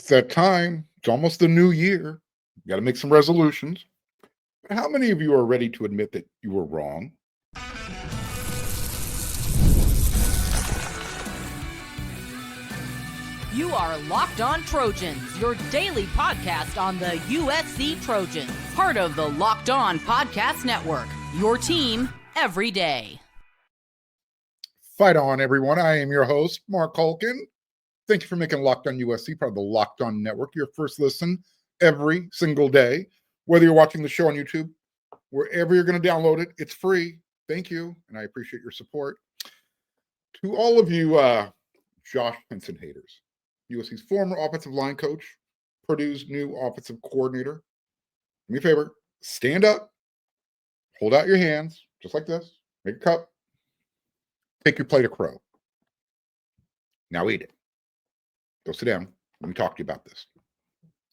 It's that time. It's almost the new year. You got to make some resolutions. But how many of you are ready to admit that you were wrong? You are Locked On Trojans, your daily podcast on the USC Trojans. Part of the Locked On Podcast Network, your team every day. Fight on, everyone. I am your host, Mark Hulkin. Thank you for making Locked On USC part of the Locked On Network, your first listen every single day. Whether you're watching the show on YouTube, wherever you're going to download it, it's free. Thank you, and I appreciate your support. To all of you Josh Henson haters, USC's former offensive line coach, Purdue's new offensive coordinator, do me a favor, stand up, hold out your hands, just like this, make a cup, take your plate of crow. Now eat it. Go sit down. Let me talk to you about this.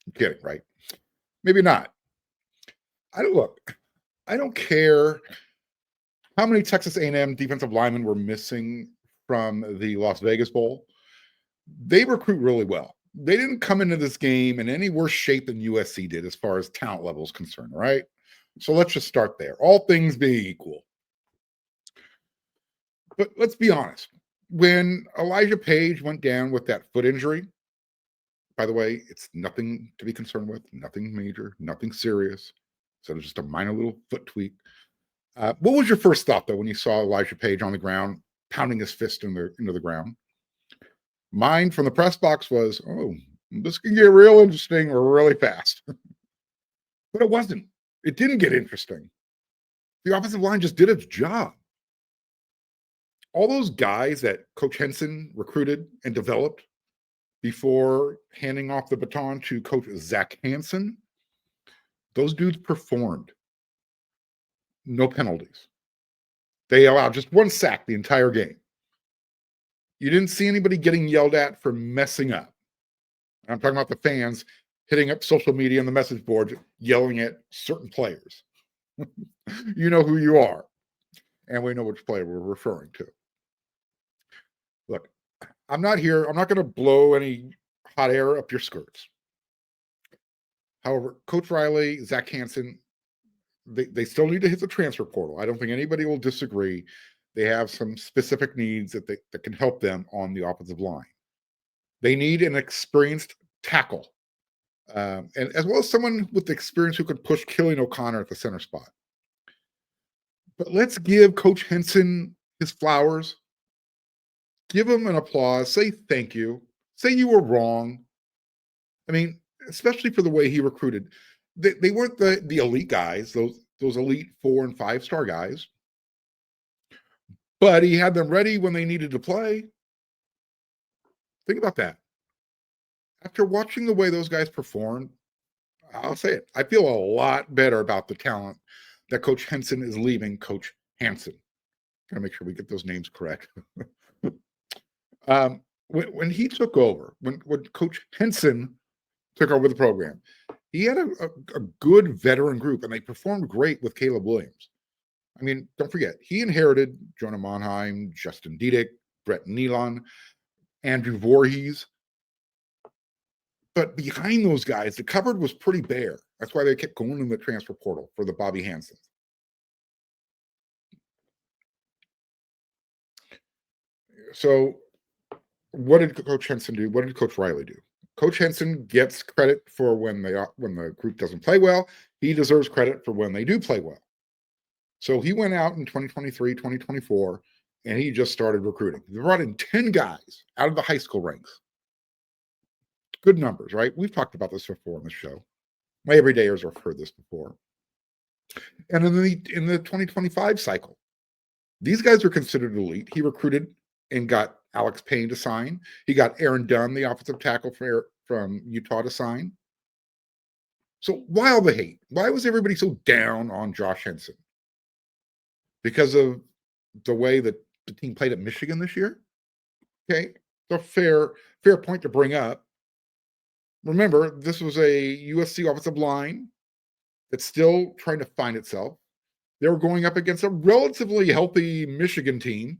I'm kidding, right? Maybe not. I don't care how many Texas A&M defensive linemen were missing from the Las Vegas Bowl. They recruit really well. They didn't come into this game in any worse shape than USC did as far as talent level is concerned, right? So let's just start there. All things being equal. But let's be honest. When Elijah Page went down with that foot injury, by the way, it's nothing to be concerned with, nothing major, nothing serious. So it's just a minor little foot tweak. What was your first thought, though, when you saw Elijah Page on the ground, pounding his fist into the ground? Mine from the press box was, oh, this can get real interesting really fast. But it wasn't. It didn't get interesting. The offensive line just did its job. All those guys that Coach Henson recruited and developed before handing off the baton to Coach Zach Hanson, those dudes performed. No penalties. They allowed just one sack the entire game. You didn't see anybody getting yelled at for messing up. I'm talking about the fans hitting up social media and the message boards, yelling at certain players. You know who you are. And we know which player we're referring to. Look, I'm not going to blow any hot air up your skirts. However, Coach Riley, Zach Hanson, they still need to hit the transfer portal. I don't think anybody will disagree. They have some specific needs that can help them on the offensive line. They need an experienced tackle, and as well as someone with experience who can push Killian O'Connor at the center spot. But let's give Coach Henson his flowers. Give him an applause. Say thank you. Say you were wrong. I mean, especially for the way he recruited. They weren't the elite guys, those elite 4- and 5-star guys. But he had them ready when they needed to play. Think about that. After watching the way those guys performed, I'll say it, I feel a lot better about the talent that Coach Henson is leaving Coach Hanson. Gotta make sure we get those names correct. When he took over, when Coach Henson took over the program, he had a good veteran group, and they performed great with Caleb Williams. I mean, don't forget, he inherited Jonah Monheim, Justin Diedick, Brett Nealon, Andrew Voorhees. But behind those guys, the cupboard was pretty bare. That's why they kept going in the transfer portal for the Bobby Hansons. So what did Coach Henson do? What did Coach Riley do? Coach Henson gets credit for when the group doesn't play well. He deserves credit for when they do play well. So he went out in 2023, 2024, and he just started recruiting. They brought in 10 guys out of the high school ranks. Good numbers, right? We've talked about this before on the show. My everydayers have heard this before. And in the 2025 cycle, these guys are considered elite. He recruited and got Alex Payne to sign. He got Aaron Dunn, the offensive tackle from Utah, to sign. So why all the hate? Why was everybody so down on Josh Henson? Because of the way that the team played at Michigan this year? Okay, it's a fair point to bring up. Remember, this was a USC offensive line that's still trying to find itself. They were going up against a relatively healthy Michigan team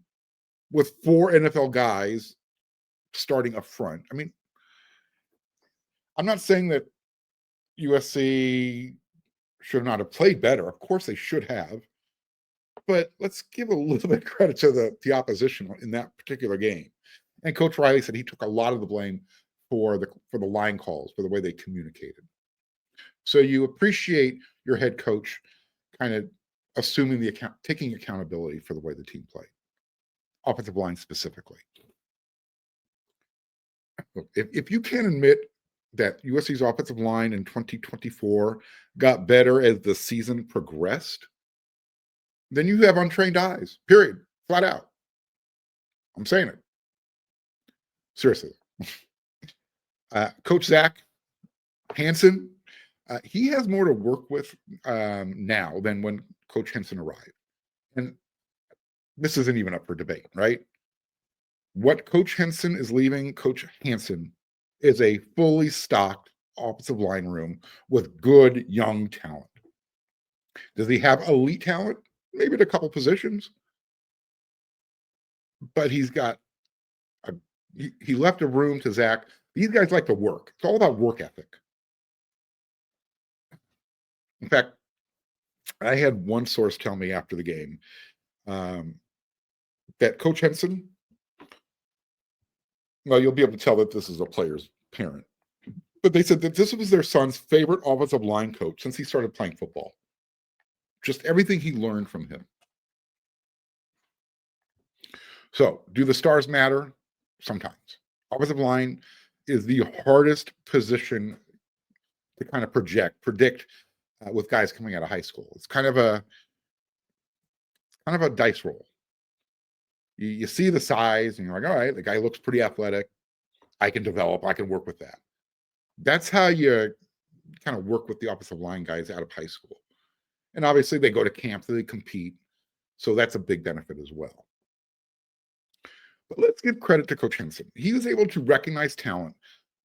with 4 NFL guys starting up front. I mean, I'm not saying that USC should not have played better. Of course they should have. But let's give a little bit of credit to the opposition in that particular game. And Coach Riley said he took a lot of the blame for the line calls, for the way they communicated. So you appreciate your head coach kind of assuming taking accountability for the way the team played, offensive line specifically. If you can't admit that USC's offensive line in 2024 got better as the season progressed, then you have untrained eyes, period, flat out. I'm saying it. Seriously. Coach Zach Henson, he has more to work with now than when Coach Henson arrived. And this isn't even up for debate, right? What Coach Henson is leaving Coach Henson is a fully stocked offensive line room with good young talent. Does he have elite talent? Maybe at a couple positions. But he's got he left a room to Zach. These guys like to work. It's all about work ethic. In fact, I had one source tell me after the game that Coach Henson, well, you'll be able to tell that this is a player's parent, but they said that this was their son's favorite offensive line coach since he started playing football. Just everything he learned from him. So, do the stars matter? Sometimes. Offensive line is the hardest position to kind of predict with guys coming out of high school. It's kind of a dice roll. You see the size and you're like, all right, the guy looks pretty athletic. I can develop. I can work with that. That's how you kind of work with the offensive line guys out of high school. And obviously they go to camp, they compete. So that's a big benefit as well. But let's give credit to Coach Henson. He was able to recognize talent,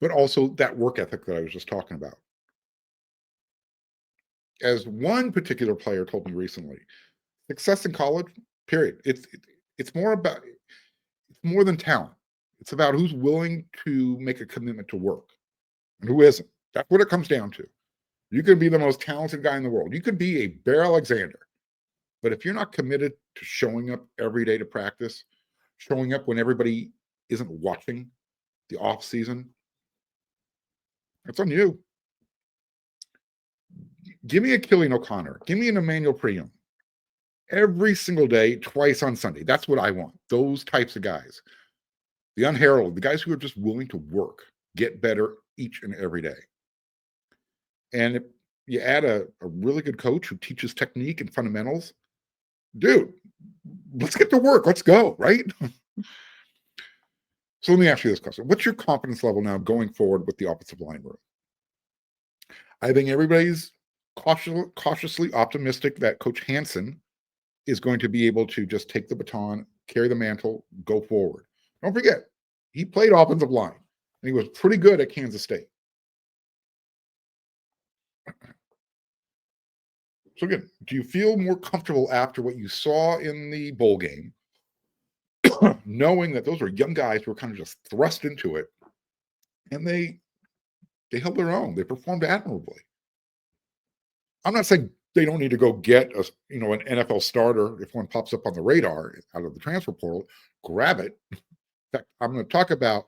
but also that work ethic that I was just talking about. As one particular player told me recently, success in college, period. It's more than talent. It's about who's willing to make a commitment to work and who isn't. That's what it comes down to. You could be the most talented guy in the world. You could be a Bear Alexander. But if you're not committed to showing up every day to practice, showing up when everybody isn't watching the off season, it's on you. Give me a Killian O'Connor. Give me an Emmanuel Prion. Every single day, twice on Sunday. That's what I want. Those types of guys. The unheralded, the guys who are just willing to work, get better each and every day. And if you add a really good coach who teaches technique and fundamentals, dude, let's get to work. Let's go, right? So let me ask you this question. What's your confidence level now going forward with the offensive line room? I think everybody's cautiously optimistic that Coach Henson is going to be able to just take the baton, carry the mantle, go forward. Don't forget, he played offensive line, and he was pretty good at Kansas State. So again, do you feel more comfortable after what you saw in the bowl game, knowing that those were young guys who were kind of just thrust into it, and they held their own. They performed admirably. I'm not saying they don't need to go get an NFL starter if one pops up on the radar out of the transfer portal. Grab it. In fact, I'm going to talk about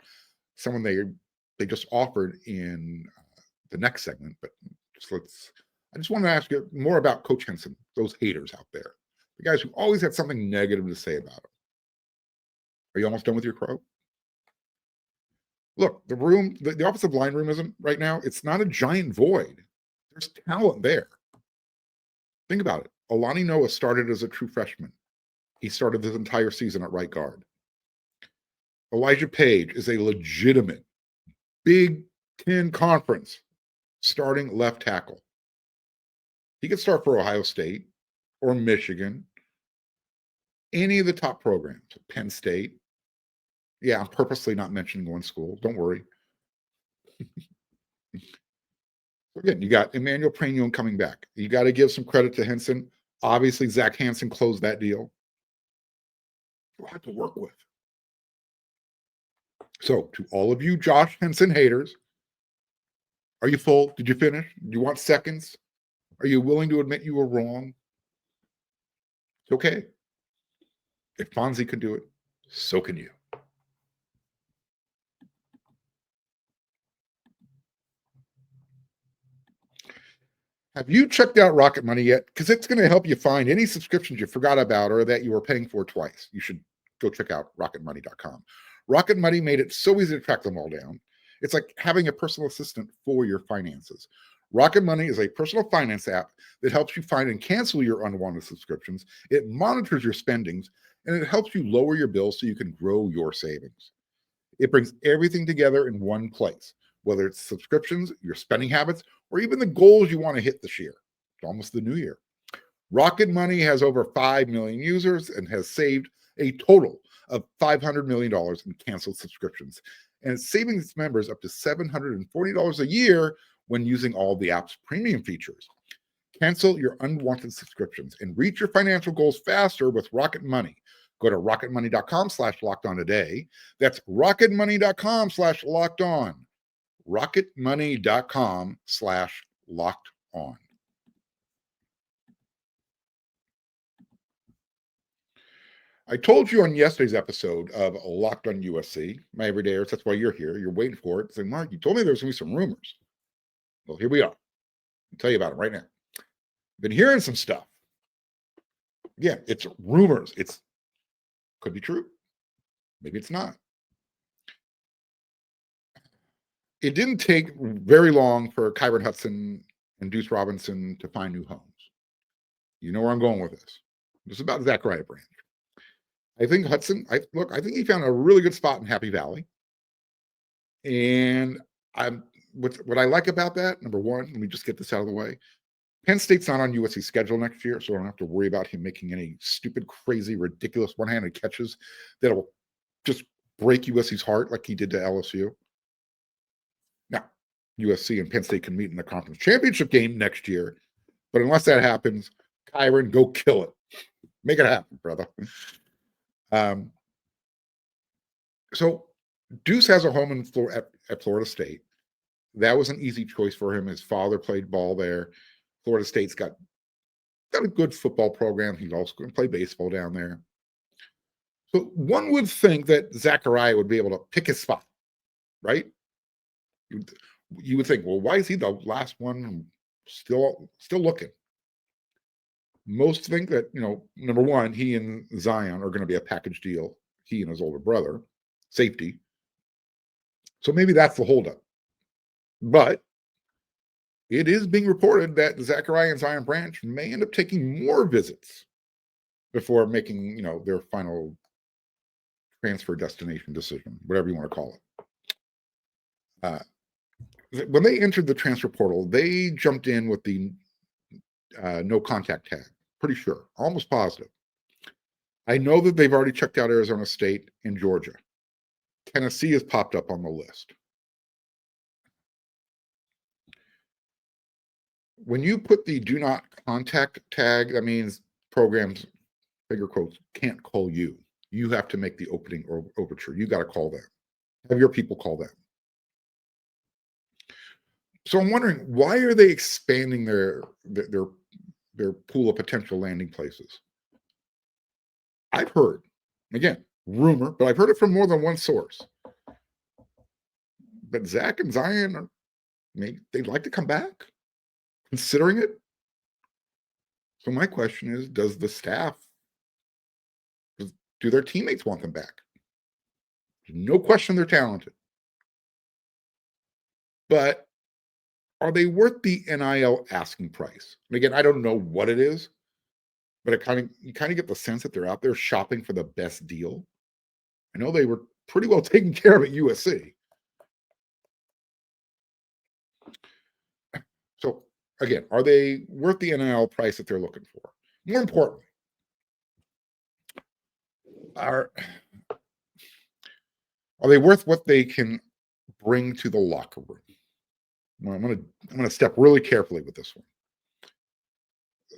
someone they just offered in the next segment, but I just want to ask you more about Coach Henson, those haters out there, the guys who always had something negative to say about him. Are you almost done with your quote? Look, the offensive line room isn't right now. It's not a giant void. There's talent there. Think about it. Alani Noah started as a true freshman. He started his entire season at right guard. Elijah Page is a legitimate Big Ten Conference starting left tackle. He could start for Ohio State or Michigan, any of the top programs, Penn State. Yeah, I'm purposely not mentioning one school. Don't worry. Again, you got Emmanuel Prion coming back. You got to give some credit to Henson. Obviously, Zach Henson closed that deal. You'll have to work with. So, to all of you Josh Henson haters, Are you full? Did you finish? Do you want seconds? Are you willing to admit you were wrong? It's okay. If Fonzie could do it, so can you. Have you checked out Rocket Money yet? Because it's going to help you find any subscriptions you forgot about or that you were paying for twice. You should go check out rocketmoney.com. Rocket Money made it so easy to track them all down. It's like having a personal assistant for your finances. Rocket Money is a personal finance app that helps you find and cancel your unwanted subscriptions. It monitors your spendings and it helps you lower your bills so you can grow your savings. It brings everything together in one place, whether it's subscriptions, your spending habits, or even the goals you want to hit this year. It's almost the new year. Rocket Money has over 5 million users and has saved a total of $500 million in canceled subscriptions. And it's saving its members up to $740 a year when using all the app's premium features. Cancel your unwanted subscriptions and reach your financial goals faster with Rocket Money. Go to rocketmoney.com/lockedon today. That's rocketmoney.com/lockedon. rocketmoney.com/lockedon. I told you on yesterday's episode of Locked on USC, my everydayers, that's why you're here. You're waiting for it. Say, Mark, you told me there was going to be some rumors. Well, here we are. I'll tell you about it right now. Been hearing some stuff. Yeah, it's rumors. It's could be true. Maybe it's not. It didn't take very long for Kyron Hudson and Deuce Robinson to find new homes. You know where I'm going with this. This is about Zachariah Branch. I think Hudson, I think he found a really good spot in Happy Valley. And what I like about that, number one, let me just get this out of the way. Penn State's not on USC's schedule next year, so I don't have to worry about him making any stupid, crazy, ridiculous one-handed catches that'll just break USC's heart like he did to LSU. Now, USC and Penn State can meet in the conference championship game next year, but unless that happens, Kyron, go kill it. Make it happen, brother. So Deuce has a home at Florida State. That was an easy choice for him. His father played ball there. Florida State's got a good football program. He's also going to play baseball down there. So one would think that Zachariah would be able to pick his spot, right? You would think, well, why is he the last one still looking? Most think that, number one, he and Zion are going to be a package deal. He and his older brother, safety. So maybe that's the holdup. But it is being reported that Zachariah and Zion Branch may end up taking more visits before making, their final transfer destination decision, whatever you want to call it. When they entered the transfer portal, they jumped in with the no contact tag. Pretty sure, almost positive. I know that they've already checked out Arizona State and Georgia. Tennessee has popped up on the list. When you put the do not contact tag, that means programs, bigger quotes, can't call you. You have to make the opening or overture. You got to call them. Have your people call them. So I'm wondering, why are they expanding their pool of potential landing places? I've heard, again, rumor, but I've heard it from more than one source. But Zach and Zion, they'd like to come back, considering it. So my question is, does the staff, do their teammates want them back? No question they're talented. But are they worth the NIL asking price? And again, I don't know what it is, but you kind of get the sense that they're out there shopping for the best deal. I know they were pretty well taken care of at USC. So again, are they worth the NIL price that they're looking for? More importantly, are they worth what they can bring to the locker room? Well, I'm going to step really carefully with this one.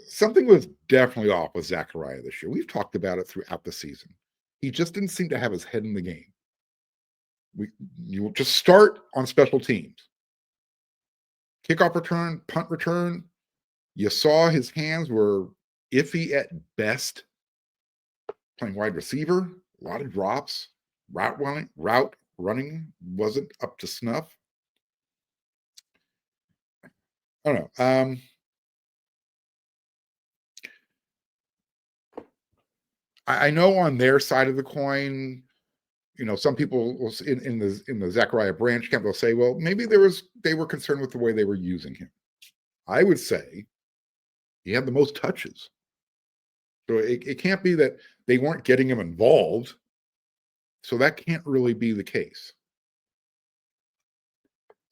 Something was definitely off with Zachariah this year. We've talked about it throughout the season. He just didn't seem to have his head in the game. You will just start on special teams. Kickoff return, punt return, you saw his hands were iffy at best. Playing wide receiver, a lot of drops. Route running wasn't up to snuff. I don't know. I know on their side of the coin, some people will in the Zachariah Branch camp, they'll say, well, maybe they were concerned with the way they were using him. I would say he had the most touches. So it can't be that they weren't getting him involved. So that can't really be the case.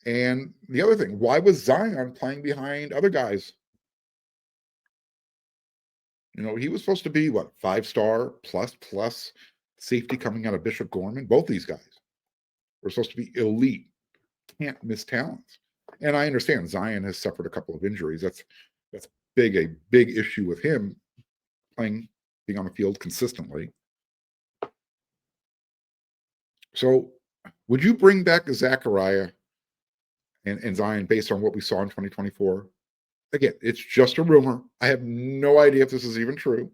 And the other thing, why was Zion playing behind other guys? He was supposed to be what, 5-star plus safety coming out of Bishop Gorman. Both these guys were supposed to be elite, can't miss talents. And I understand Zion has suffered a couple of injuries. That's a big issue with him being on the field consistently. So would you bring back Zachariah and Zion based on what we saw in 2024? Again, it's just a rumor. I have no idea if this is even true.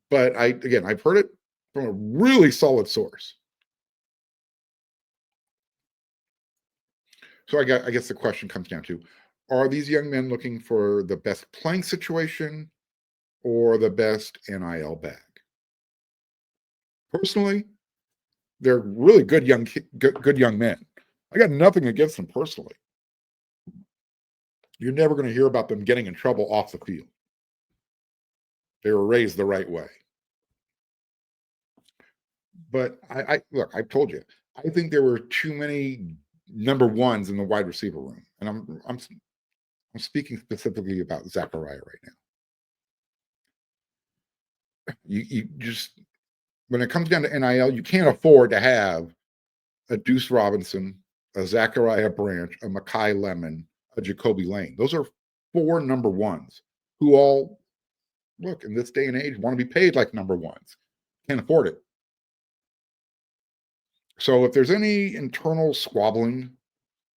But I've heard it from a really solid source. So I guess the question comes down to, are these young men looking for the best playing situation or the best NIL bag? Personally, they're really good young men. I got nothing against them personally. You're never going to hear about them getting in trouble off the field. They were raised the right way. But look, I've told you, I think there were too many number ones in the wide receiver room. And I'm speaking specifically about Zachariah right now. You just, when it comes down to NIL, you can't afford to have a Deuce Robinson, a Zachariah Branch, a Mekhi Lemon, a Jacoby Lane. Those are 4 number ones who all, look, in this day and age, want to be paid like number ones. Can't afford it. So if there's any internal squabbling,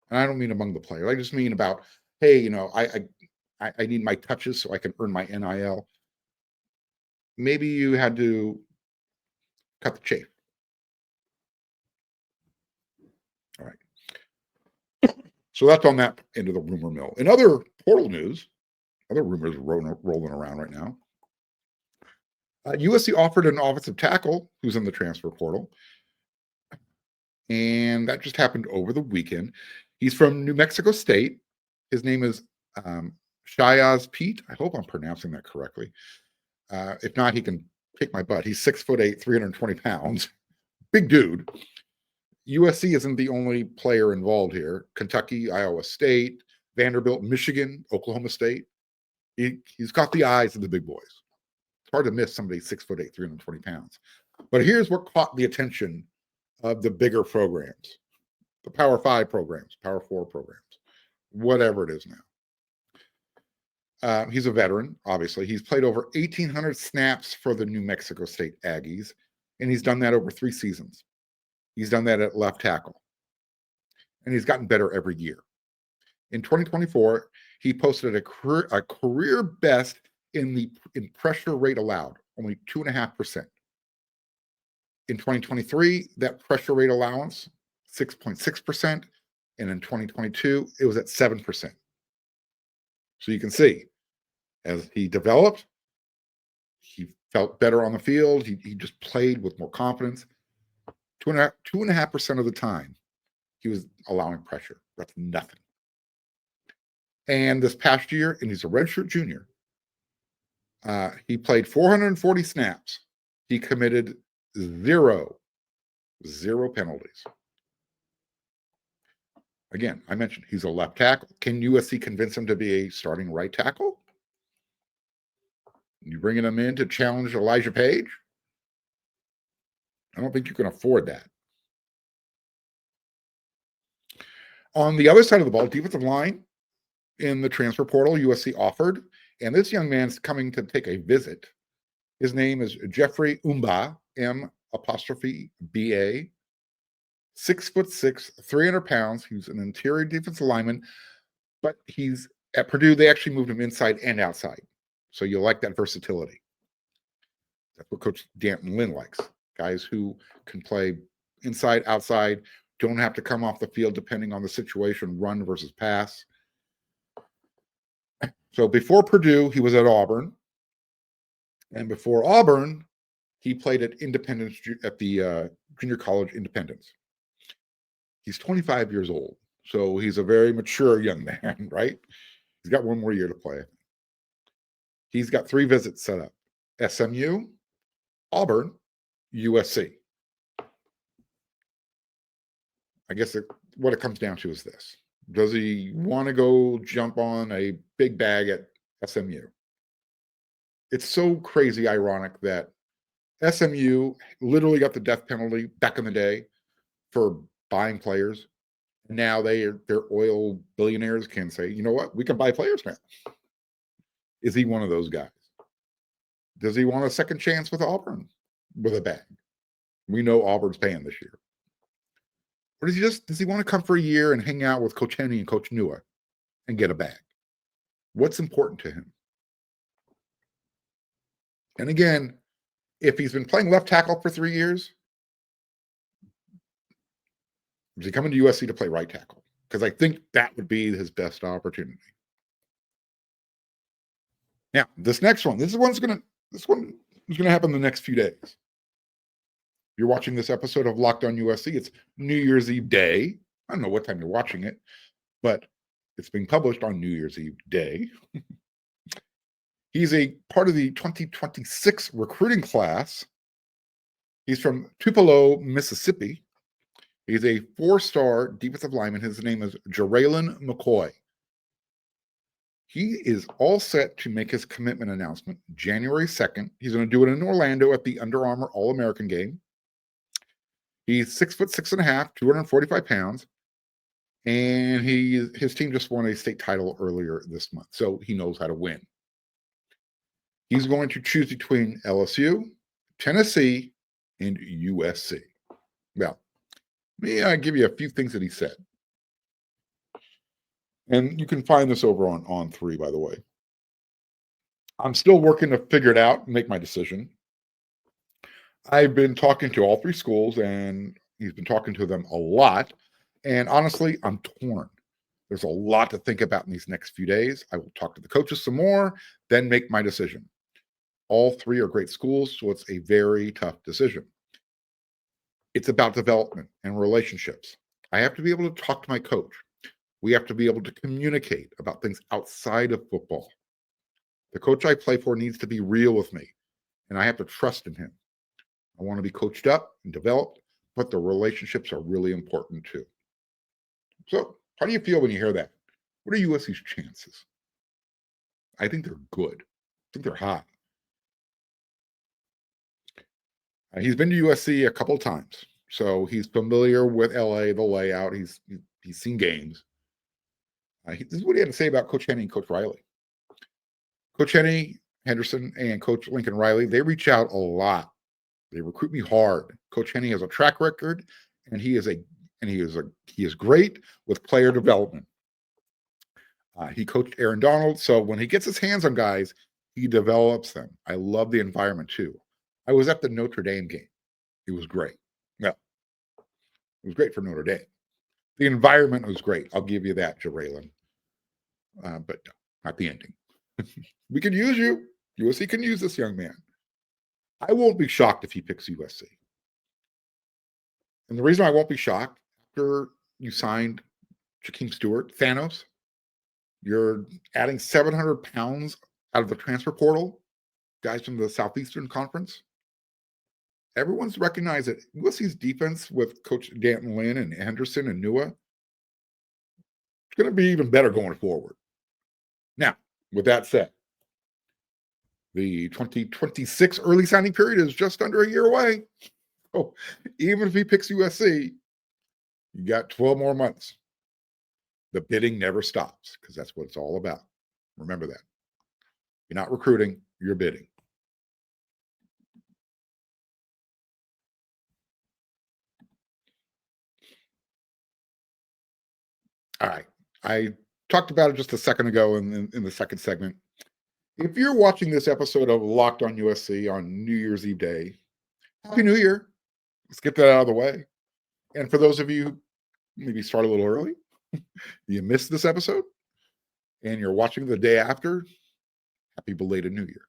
and I don't mean among the players, I just mean about, hey, I need my touches so I can earn my NIL. Maybe you had to cut the chafe. All right. So that's on that end of the rumor mill. In other portal news, other rumors rolling around right now. USC offered an offensive tackle who's in the transfer portal. And that just happened over the weekend. He's from New Mexico State. His name is Shayaz Pete. I hope I'm pronouncing that correctly. If not, he can kick my butt. He's 6'8", 320 pounds. Big dude. USC isn't the only player involved here. Kentucky, Iowa State, Vanderbilt, Michigan, Oklahoma State. He's got the eyes of the big boys. It's hard to miss somebody 6'8", 320 pounds. But here's what caught the attention of the bigger programs, the Power 5 programs, Power 4 programs, whatever it is now. He's a veteran, obviously. He's played over 1,800 snaps for the New Mexico State Aggies, and he's done that over 3 seasons. He's done that at left tackle, and he's gotten better every year. In 2024, he posted a career best in pressure rate allowed, only 2.5%. In 2023, that pressure rate allowance, 6.6%, and in 2022, it was at 7%. So you can see, as he developed, he felt better on the field. He just played with more confidence. 2.5% of the time, he was allowing pressure. That's nothing. And this past year, and he's a redshirt junior, he played 440 snaps. He committed zero penalties. Again, I mentioned he's a left tackle. Can USC convince him to be a starting right tackle? You bringing him in to challenge Elijah Page? I don't think you can afford that. On the other side of the ball, defensive line in the transfer portal, USC offered, and this young man's coming to take a visit. His name is Jeffrey Umba, M''BA, 6'6", 300 pounds. He's an interior defensive lineman, but he's at Purdue. They actually moved him inside and outside. So you'll like that versatility. That's what Coach Lynn likes. Guys who can play inside, outside, don't have to come off the field depending on the situation, run versus pass. So before Purdue, he was at Auburn. And before Auburn, he played at Independence, at the junior college Independence. He's 25 years old. So he's a very mature young man, right? He's got one more year to play. He's got 3 visits set up: SMU, Auburn, USC. I guess what it comes down to is this. Does he want to go jump on a big bag at SMU? It's so crazy ironic that SMU literally got the death penalty back in the day for buying players. Now they're oil billionaires can say, you know what, we can buy players now. Is he one of those guys? Does he want a second chance with Auburn with a bag? We know Auburn's paying this year. Or does he want to come for a year and hang out with Coach Henny and Coach Nua and get a bag? What's important to him? And again, if he's been playing left tackle for 3 years, is he coming to USC to play right tackle? Because I think that would be his best opportunity. Now, this one is going to happen the next few days. You're watching this episode of Locked On USC. It's New Year's Eve day. I don't know what time you're watching it, but it's being published on New Year's Eve day. He's a part of the 2026 recruiting class. He's from Tupelo, Mississippi. He's a 4-star defensive lineman. His name is Jarraylen McCoy. He is all set to make his commitment announcement January 2nd. He's going to do it in Orlando at the Under Armour All-American game. He's 6'6.5", 245 pounds. And his team just won a state title earlier this month, so he knows how to win. He's going to choose between LSU, Tennessee, and USC. Well, let me give you a few things that he said. And you can find this over on On3, by the way. I'm still working to figure it out and make my decision. I've been talking to all 3 schools, and he's been talking to them a lot. And honestly, I'm torn. There's a lot to think about in these next few days. I will talk to the coaches some more, then make my decision. All 3 are great schools, so it's a very tough decision. It's about development and relationships. I have to be able to talk to my coach. We have to be able to communicate about things outside of football. The coach I play for needs to be real with me, and I have to trust in him. I want to be coached up and developed, but the relationships are really important too. So, how do you feel when you hear that? What are USC's chances? I think they're good. I think they're high. He's been to USC a couple of times, so he's familiar with LA, the layout. He's seen games. This is what he had to say about Coach Henny and Coach Riley. Coach Henny, Henderson, and Coach Lincoln Riley, they reach out a lot. They recruit me hard. Coach Henny has a track record, and he is great with player development. He coached Aaron Donald, so when he gets his hands on guys, he develops them. I love the environment too. I was at the Notre Dame game. It was great. No, it was great for Notre Dame. The environment was great. I'll give you that, Jarraylen. But no, not the ending. We could use you. USC can use this young man. I won't be shocked if he picks USC. And the reason I won't be shocked, after you signed Jakeem Stewart, Thanos, you're adding 700 pounds out of the transfer portal, guys from the Southeastern Conference. Everyone's recognized that USC's defense with Coach Lynn and Henderson and Nua, it's going to be even better going forward. Now, with that said, the 2026 early signing period is just under a year away. So even if he picks USC, you got 12 more months. The bidding never stops because that's what it's all about. Remember that. You're not recruiting, you're bidding. All right. I talked about it just a second ago in the second segment. If you're watching this episode of Locked on USC on New Year's Eve day, Happy New Year. Let's get that out of the way. And for those of you who maybe start a little early, you missed this episode, and you're watching the day after, happy belated New Year.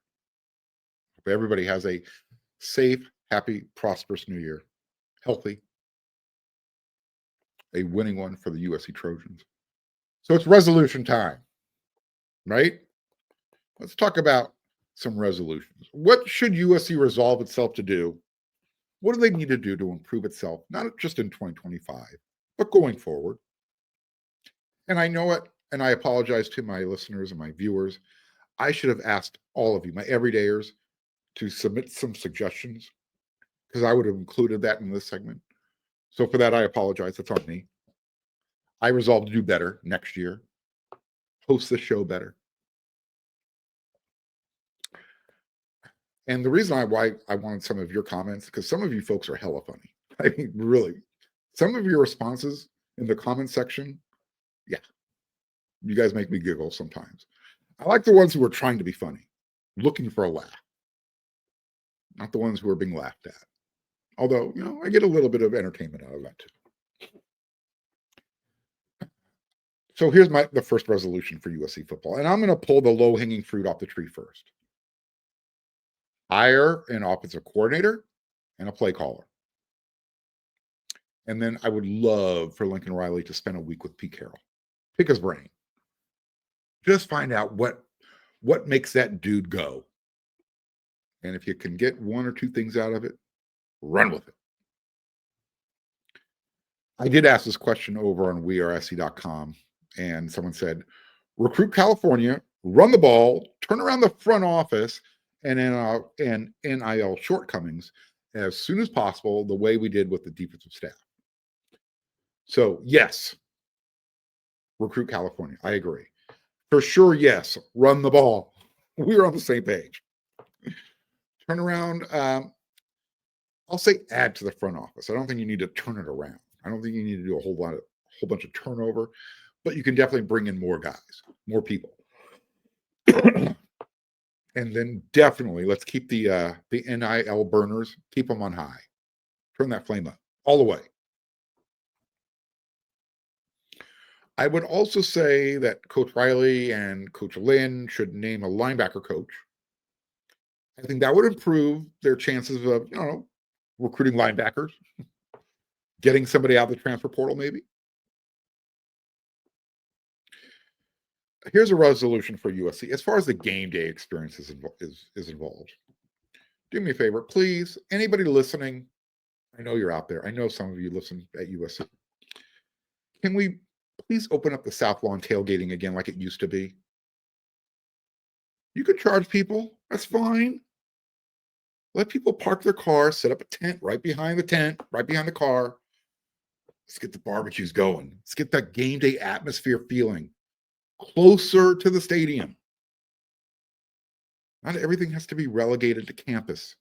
Hope everybody has a safe, happy, prosperous New Year. Healthy. A winning one for the USC Trojans. So it's resolution time, right? Let's talk about some resolutions. What should USC resolve itself to do? What do they need to do to improve itself, not just in 2025, but going forward? And I know it, and I apologize to my listeners and my viewers. I should have asked all of you, my everydayers, to submit some suggestions because I would have included that in this segment. So for that, I apologize. That's on me. I resolve to do better next year, host the show better. And the reason why I wanted some of your comments, because some of you folks are hella funny. I mean, really, some of your responses in the comment section, yeah, you guys make me giggle sometimes. I like the ones who are trying to be funny, looking for a laugh, not the ones who are being laughed at. Although, I get a little bit of entertainment out of that too. So here's the first resolution for USC football, and I'm going to pull the low-hanging fruit off the tree first. Hire an offensive coordinator and a play caller. And then I would love for Lincoln Riley to spend a week with Pete Carroll. Pick his brain. Just find out what makes that dude go. And if you can get one or two things out of it, run with it. I did ask this question over on wearesc.com, and someone said, recruit California, run the ball, turn around the front office, and NIL shortcomings as soon as possible, the way we did with the defensive staff. So, yes, recruit California. I agree. For sure, yes, run the ball. We're on the same page. Turn around, I'll say add to the front office. I don't think you need to turn it around. I don't think you need to do a whole bunch of turnover, but you can definitely bring in more guys, more people. And then definitely let's keep the NIL burners, keep them on high. Turn that flame up all the way. I would also say that Coach Riley and Coach Lynn should name a linebacker coach. I think that would improve their chances of, recruiting linebackers, getting somebody out of the transfer portal maybe. Here's a resolution for USC. As far as the game day experience is involved, do me a favor, please. Anybody listening, I know you're out there. I know some of you listen at USC. Can we please open up the South Lawn tailgating again like it used to be? You could charge people. That's fine. Let people park their car, set up a tent right behind the car. Let's get the barbecues going. Let's get that game day atmosphere feeling closer to the stadium. Not everything has to be relegated to campus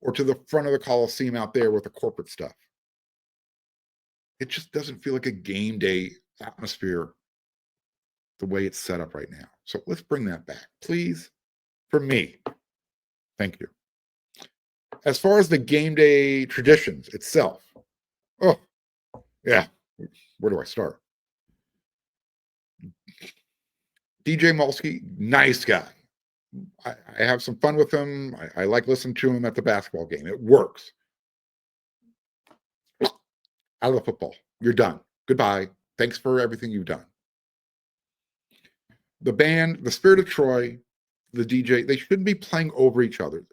or to the front of the Coliseum out there with the corporate stuff. It just doesn't feel like a game day atmosphere the way it's set up right now. So let's bring that back, please, for me. Thank you. As far as the game day traditions itself, oh, yeah, where do I start? DJ Mulsky, nice guy. I have some fun with him. I like listening to him at the basketball game. It works. Out of the football. You're done. Goodbye. Thanks for everything you've done. The band, the Spirit of Troy, the DJ, they shouldn't be playing over each other.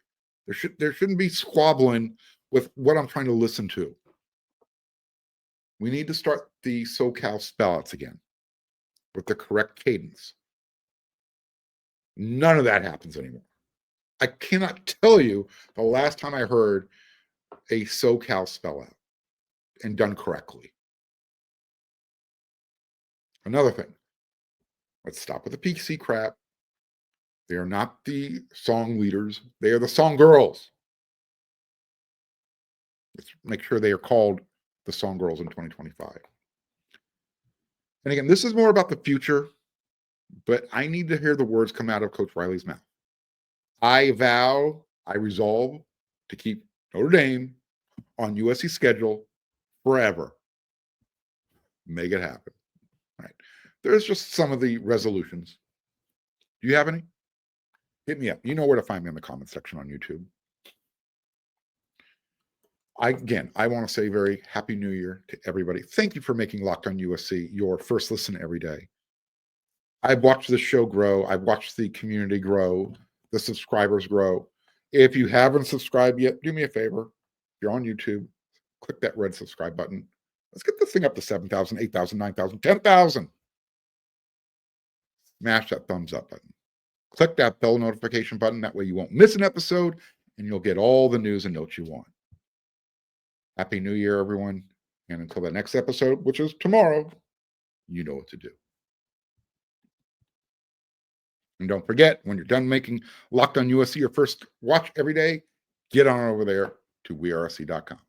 There shouldn't be squabbling with what I'm trying to listen to. We need to start the SoCal spellouts again with the correct cadence. None of that happens anymore. I cannot tell you the last time I heard a SoCal spellout and done correctly. Another thing, let's stop with the PC crap. They are not the song leaders. They are the song girls. Let's make sure they are called the song girls in 2025. And again, this is more about the future, but I need to hear the words come out of Coach Riley's mouth. I resolve to keep Notre Dame on USC schedule forever. Make it happen. Right. There's just some of the resolutions. Do you have any? Hit me up. You know where to find me in the comment section on YouTube. I want to say very happy new year to everybody. Thank you for making Locked On USC your first listen every day. I've watched this show grow. I've watched the community grow, the subscribers grow. If you haven't subscribed yet, do me a favor. If you're on YouTube, click that red subscribe button. Let's get this thing up to 7,000, 8,000, 9,000, 10,000. Smash that thumbs up button. Click that bell notification button. That way you won't miss an episode and you'll get all the news and notes you want. Happy New Year, everyone. And until the next episode, which is tomorrow, you know what to do. And don't forget, when you're done making Locked On USC your first watch every day, get on over there to weareSC.com.